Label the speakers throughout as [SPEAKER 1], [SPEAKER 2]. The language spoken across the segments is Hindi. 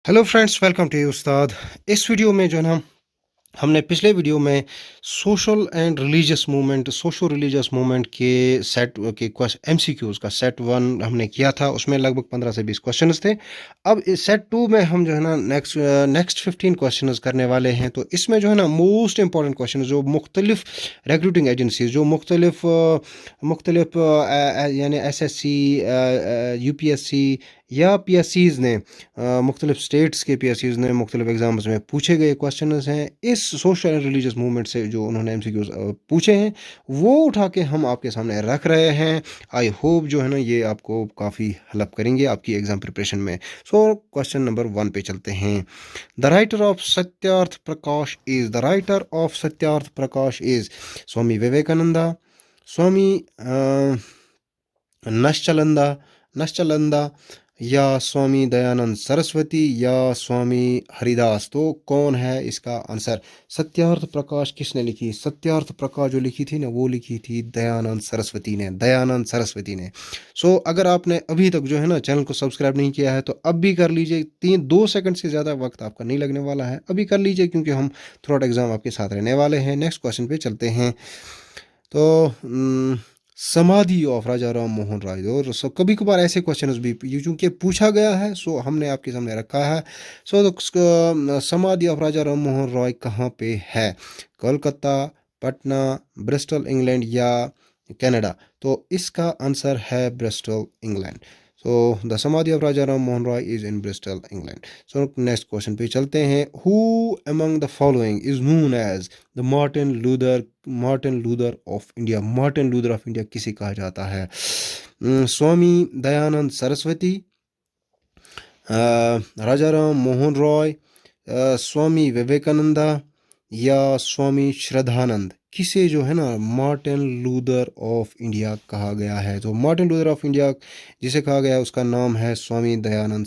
[SPEAKER 1] हेलो फ्रेंड्स, वेलकम टू उस्ताद। इस वीडियो में जो है ना हमने पिछले वीडियो में सोशल रिलीजियस मूवमेंट के सेट के एमसीक्यूज का सेट वन हमने किया था। उसमें लगभग 15 से 20 क्वेश्चंस थे। अब इस सेट टू में हम जो है ना नेक्स्ट 15 क्वेश्चंस करने वाले हैं। तो इसमें जो है ना मोस्ट इंपॉर्टेंट क्वेश्चन जो मुख्तलिफ रिक्रूटिंग एजेंसीज जो मुख्तलिफ यानी एसएससी, यूपीएससी या पीएससीज ने मुख्तलिफ स्टेट्स के पीएससीज ने मुख्तलिफ एग्जाम्स में पूछे गए क्वेश्चन हैं इस सोशल एंड रिलीजियस मूवमेंट से। जो उन्होंने एमसीक्यूज पूछे हैं वो उठा के हम आपके सामने रख रहे हैं। आई होप जो है ना ये आपको काफ़ी हेल्प करेंगे आपकी एग्जाम प्रिपरेशन में। सो क्वेश्चन नंबर 1 पे चलते हैं। The writer of Satyarth Prakash is Swami Vivekananda, Swami नश्चलंदा नश्चलंदा या स्वामी दयानंद सरस्वती या स्वामी हरिदास। तो कौन है इसका आंसर? सत्यार्थ प्रकाश किसने लिखी? सत्यार्थ प्रकाश जो लिखी थी ना वो लिखी थी दयानंद सरस्वती ने। सो अगर आपने अभी तक जो है ना चैनल को सब्सक्राइब नहीं किया है तो अब भी कर लीजिए। 2 सेकंड से ज़्यादा वक्त आपका नहीं लगने वाला है, अभी कर लीजिए क्योंकि हम थ्रू आउट एग्जाम आपके साथ रहने वाले हैं। नेक्स्ट क्वेश्चन पे चलते हैं। तो समाधि ऑफ राजा राम मोहन राय। और कभी कभार ऐसे क्वेश्चंस भी चूंकि पूछा गया है सो हमने आपके सामने रखा है। समाधि ऑफ राजा राम मोहन रॉय कहाँ पे है? कोलकाता, पटना, ब्रिस्टल इंग्लैंड या कनाडा। तो इसका आंसर है Bristol England. So the Samadhi of Raja Ram Mohan Roy is in Bristol, England. So next question पे चलते हैं। Who among the following is known as the Martin Luther of India? Martin Luther of India किसे कहा जाता है? स्वामी दयानंद सरस्वती, राजा राम मोहन रॉय, स्वामी विवेकानंदा या स्वामी श्रद्धानंद। किसे जो है ना मार्टिन लूथर ऑफ इंडिया कहा गया है? तो मार्टिन लूथर ऑफ इंडिया जिसे कहा गया है उसका नाम है स्वामी दयानंद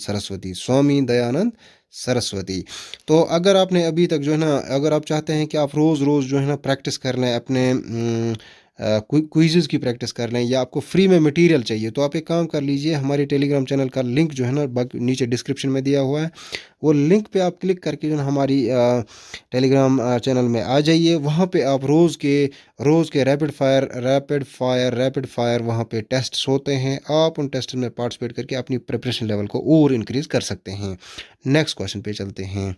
[SPEAKER 1] सरस्वती। तो अगर आपने अभी तक जो है ना, अगर आप चाहते हैं कि आप रोज़ रोज़ जो है ना प्रैक्टिस कर लें, अपने क्विज़ेस की प्रैक्टिस कर लें या आपको फ्री में मटेरियल चाहिए तो आप एक काम कर लीजिए। हमारे टेलीग्राम चैनल का लिंक जो है ना नीचे डिस्क्रिप्शन में दिया हुआ है। वो लिंक पे आप क्लिक करके जो है हमारी टेलीग्राम चैनल में आ जाइए। वहाँ पे आप रोज़ के रैपिड फायर वहाँ पे टेस्ट्स होते हैं। आप उन टेस्ट में पार्टिसिपेट करके अपनी प्रिपरेशन लेवल को और इंक्रीज़ कर सकते हैं। नेक्स्ट क्वेश्चन पे चलते हैं।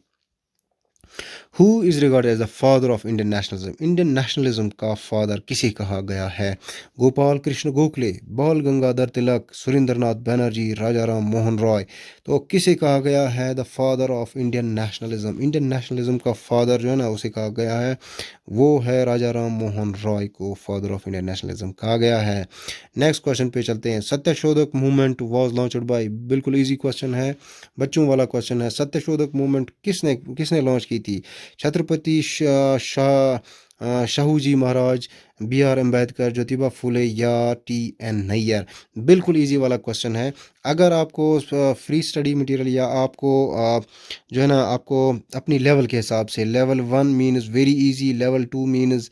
[SPEAKER 1] Who is regarded as the father of Indian nationalism? Indian nationalism का फादर किसे कहा गया है? गोपाल कृष्ण गोखले, बाल गंगाधर तिलक, सुरेंद्रनाथ बनर्जी, राजा राम मोहन रॉय। तो किसे कहा गया है the father of Indian nationalism? Indian nationalism का फादर जो है ना उसे कहा गया है, वो है राजा राम मोहन रॉय को फादर ऑफ इंडियन नेशनलिज्म कहा गया है। नेक्स्ट क्वेश्चन पे चलते हैं। Satyashodhak movement was launched by. बिल्कुल ईजी क्वेश्चन है, बच्चों वाला क्वेश्चन है। सत्यशोधक मूवमेंट किसने लॉन्च की थी? छत्रपति शाहू जी महाराज, बी आर अम्बेडकर, ज्योतिबा फुले या टी एन नैयर। बिल्कुल इजी वाला क्वेश्चन है। अगर आपको फ्री स्टडी मटेरियल या आपको जो है ना आपको अपनी लेवल के हिसाब से, level 1 means very easy, level 2 means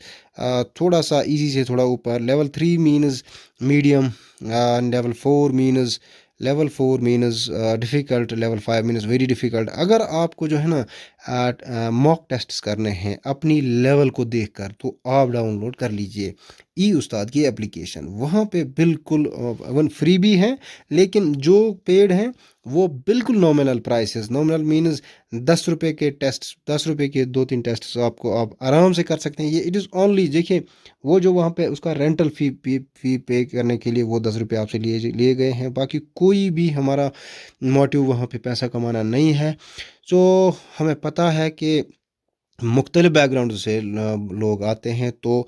[SPEAKER 1] थोड़ा सा इजी से थोड़ा ऊपर, level 3 means medium, level 4 means difficult, level 5 means very difficult. अगर आपको जो है ना मॉक टेस्ट्स करने हैं अपनी लेवल को देखकर तो आप डाउनलोड कर लीजिए ई उस्ताद की एप्लीकेशन। वहाँ पे बिल्कुल वन फ्री भी है, लेकिन जो पेड हैं वो बिल्कुल नॉमिनल प्राइसेस। नॉमिनल मीन्स 10 रुपये के टेस्ट, 10 रुपये के 2-3 टेस्ट आपको आप आराम से कर सकते हैं। ये इट इज़ ओनली, देखिए वो जो वहाँ पे उसका रेंटल फ़ी पे करने के लिए वो 10 रुपये आपसे लिए गए हैं। बाकी कोई भी हमारा मोटिव वहाँ पे पैसा कमाना नहीं है। तो हमें पता है कि मुख्तलिफ बैकग्राउंड से लोग आते हैं, तो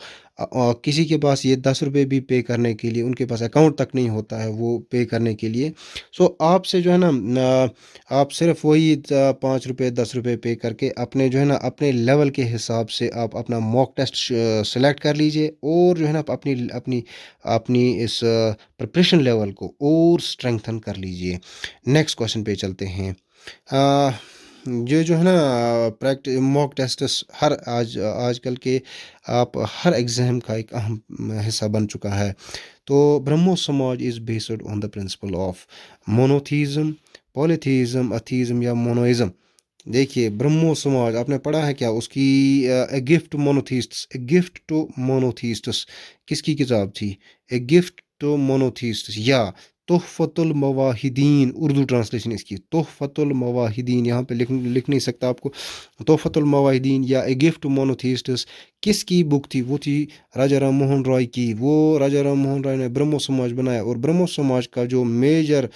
[SPEAKER 1] किसी के पास ये 10 रुपये भी पे करने के लिए उनके पास अकाउंट तक नहीं होता है वो पे करने के लिए। सो आपसे जो है ना आप सिर्फ वही 5 रुपये 10 रुपये पे करके अपने जो है ना अपने लेवल के हिसाब से आप अपना मॉक टेस्ट सेलेक्ट कर लीजिए और जो है ना अपनी अपनी अपनी इस प्रिपरेशन लेवल को और स्ट्रेंथन कर लीजिए। नेक्स्ट क्वेश्चन पे चलते हैं। ये जो है ना प्रैक्टिस मॉक टेस्ट्स आजकल के आप हर एग्ज़ाम का एक अहम हिस्सा बन चुका है। तो Brahmo Samaj is based on the principle of monotheism, polytheism, atheism या मोनोइज्म। देखिए ब्रह्मो समाज आपने पढ़ा है क्या उसकी? A gift monotheists, a gift to monotheists किसकी किताब थी? ए गिफ्ट टू मोनोथीस्ट्स या तोहफतुल मवाहिदीन, उर्दू ट्रांसलेशन इसकी तोहफतुल मवाहिदीन, यहाँ पे लिख नहीं सकता आपको। तोहफतुल मवाहिदीन या ए गिफ्ट टू मोनोथीस्ट्स किसकी बुक थी? वो थी राजा राम मोहन रॉय की। वो राजा राम मोहन रॉय ने ब्रह्मो समाज बनाया और ब्रह्मो समाज का जो major,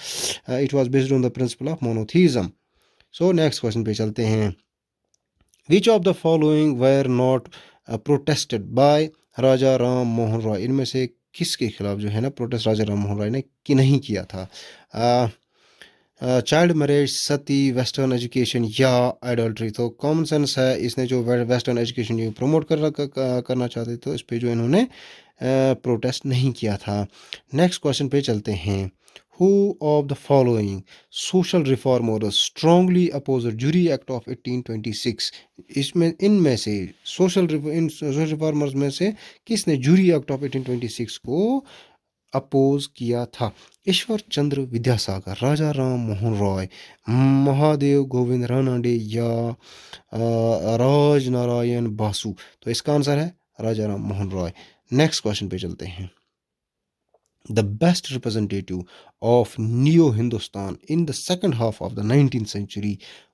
[SPEAKER 1] it was based on the principle of monotheism. So next question पे चलते हैं। Which of the following were not protested by Raja Ram Mohan Roy? इनमें से किसके खिलाफ जो है ना प्रोटेस्ट राजा राम मोहन रॉय ने कि नहीं किया था? Child marriage, sati, western education या आइडल्ट्री। तो कॉमन सेंस है, इसने जो वेस्टर्न एजुकेशन ये प्रमोट करना चाहते थे, तो इस पे जो इन्होंने प्रोटेस्ट नहीं किया था। नेक्स्ट क्वेश्चन पे चलते हैं। Who of the following social reformers strongly opposed Jury Act of 1826? इसमें इनमें से सोशल रिफॉर्मर्स में से किसने जूरी एक्ट ऑफ 1826 को अपोज किया था? ईश्वर चंद्र विद्यासागर, राजा राम मोहन रॉय, महादेव गोविंद रानडे या राज नारायण बासु। तो इसका आंसर है राजा राम मोहन रॉय। नेक्स्ट क्वेश्चन पे चलते हैं। The best representative of Neo Hindustan in the second half of the 19th century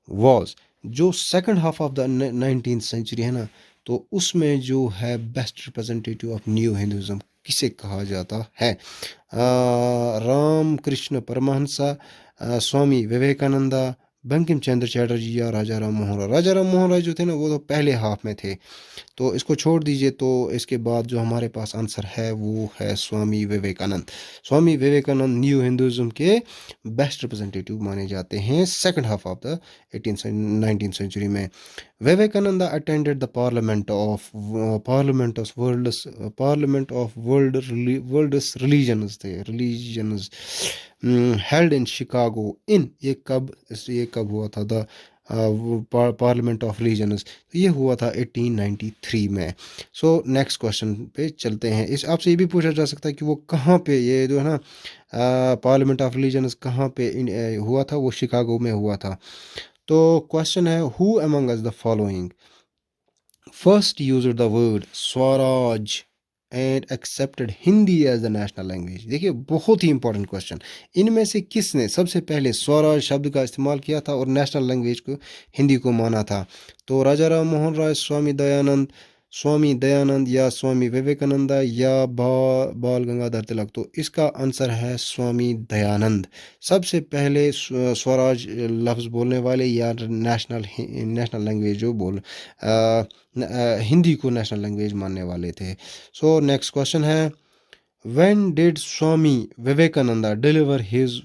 [SPEAKER 1] was, जो second half of the 19th century है ना, तो उसमें जो है best representative of new Hinduism किसे कहा जाता है? राम कृष्ण परमहंसा, स्वामी विवेकानंदा, बंकिम चंद्र चटर्जी या राजा राम मोहन राय। राजा राम मोहन राय जो थे ना वो तो पहले हाफ में थे, तो इसको छोड़ दीजिए। तो इसके बाद जो हमारे पास आंसर है वो है स्वामी विवेकानंद। स्वामी विवेकानंद न्यू हिंदुइज्म के बेस्ट रिप्रेजेंटेटिव माने जाते हैं second half of the 19th century में। Vivekananda attended the parliament of world's religions थे, religions held in Chicago in, ये कब हुआ था? द पार्लियामेंट ऑफ रिलीजन्स, ये हुआ था 1893 में। सो नेक्स्ट क्वेश्चन पे चलते हैं। इस आपसे ये भी पूछा जा सकता है कि वो कहाँ पे, ये जो है ना पार्लियामेंट ऑफ रिलीजन्स कहाँ पे हुआ था? वो शिकागो में हुआ था। तो क्वेश्चन है, who among us the following first used the word swaraj and accepted Hindi as the national language? देखिए बहुत ही इंपॉर्टेंट क्वेश्चन। इनमें से किसने सबसे पहले स्वराज शब्द का इस्तेमाल किया था और नेशनल लैंग्वेज को हिंदी को माना था? तो राजा राम मोहन राय, स्वामी दयानंद या स्वामी विवेकानंदा या बाल गंगाधर तिलक? तो इसका आंसर है स्वामी दयानंद। सबसे पहले स्वराज लफ्ज़ बोलने वाले या नेशनल लैंग्वेज जो हिंदी को नेशनल लैंग्वेज मानने वाले थे। सो नेक्स्ट क्वेश्चन है, when did Swami Vivekananda deliver his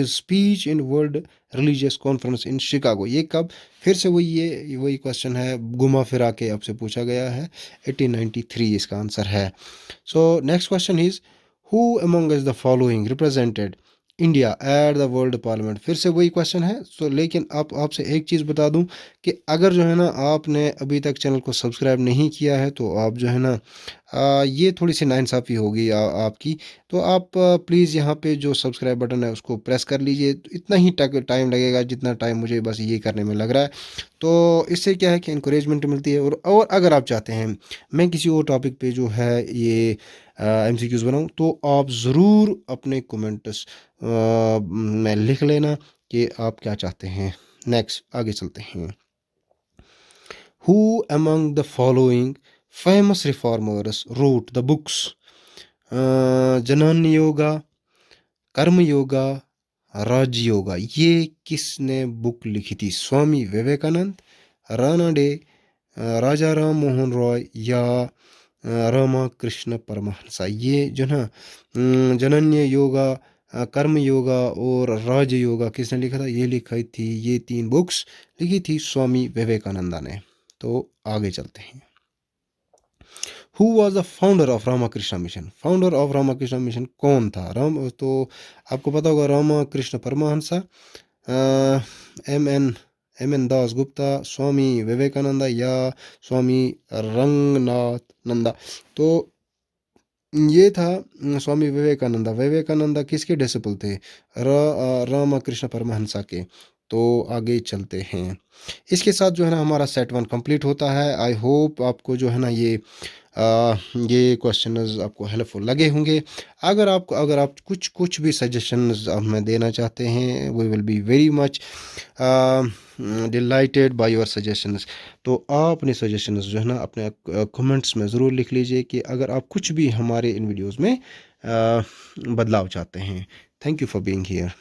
[SPEAKER 1] speech in world religious conference in Chicago? ये कब? फिर से वही क्वेश्चन है, घुमा फिरा के आपसे पूछा गया है। 1893 इसका आंसर है। सो next question is, who among the following represented India at the world parliament? फिर से वही क्वेश्चन है। सो लेकिन आपसे एक चीज़ बता दूं कि अगर जो है ना आपने अभी तक चैनल को सब्सक्राइब नहीं किया है तो आप जो है ना ये थोड़ी सी नाइंसाफ़ी होगी आपकी। तो आप प्लीज़ यहाँ पे जो सब्सक्राइब बटन है उसको प्रेस कर लीजिए। इतना ही टाइम लगेगा जितना टाइम मुझे बस ये करने में लग रहा है। तो इससे क्या है कि इंकरेजमेंट मिलती है। और अगर आप चाहते हैं मैं किसी और टॉपिक पे जो है ये MCQs बनाऊँ, तो आप ज़रूर अपने कमेंट्स में लिख लेना कि आप क्या चाहते हैं। नेक्स्ट आगे चलते हैं। Who among the following famous reformers wrote the books जनन योगा, कर्म योगा, राज योगा? ये किसने बुक लिखी थी? स्वामी विवेकानंद, रानडे, राजा राम मोहन रॉय या रामा कृष्ण परमहंसा? ये जो ना जनन्य योगा, कर्म योगा और राज योगा किसने लिखा था? ये लिखी थी, ये 3 बुक्स लिखी थी स्वामी विवेकानंदा ने। तो आगे चलते हैं। Who was the founder of Ramakrishna mission? Founder of Ramakrishna mission कौन था? तो आपको पता होगा, रामाकृष्ण परमहंसा, एम एन दास गुप्ता, स्वामी विवेकानंदा या स्वामी रंगनाथ नंदा? तो ये था स्वामी विवेकानंदा। विवेकानंदा किसके डिसिपल थे? रामकृष्ण परमहंसा के। तो आगे चलते हैं। इसके साथ जो है ना हमारा सेट वन कंप्लीट होता है। आई होप आपको जो है ना ये क्वेश्चंस आपको हेल्पफुल लगे होंगे। अगर आप कुछ कुछ भी सजेशंस हमें देना चाहते हैं, we will be very much delighted by your suggestions. तो आप अपने सजेशंस जो है ना अपने कमेंट्स में ज़रूर लिख लीजिए कि अगर आप कुछ भी हमारे इन वीडियोस में बदलाव चाहते हैं। Thank you for being here.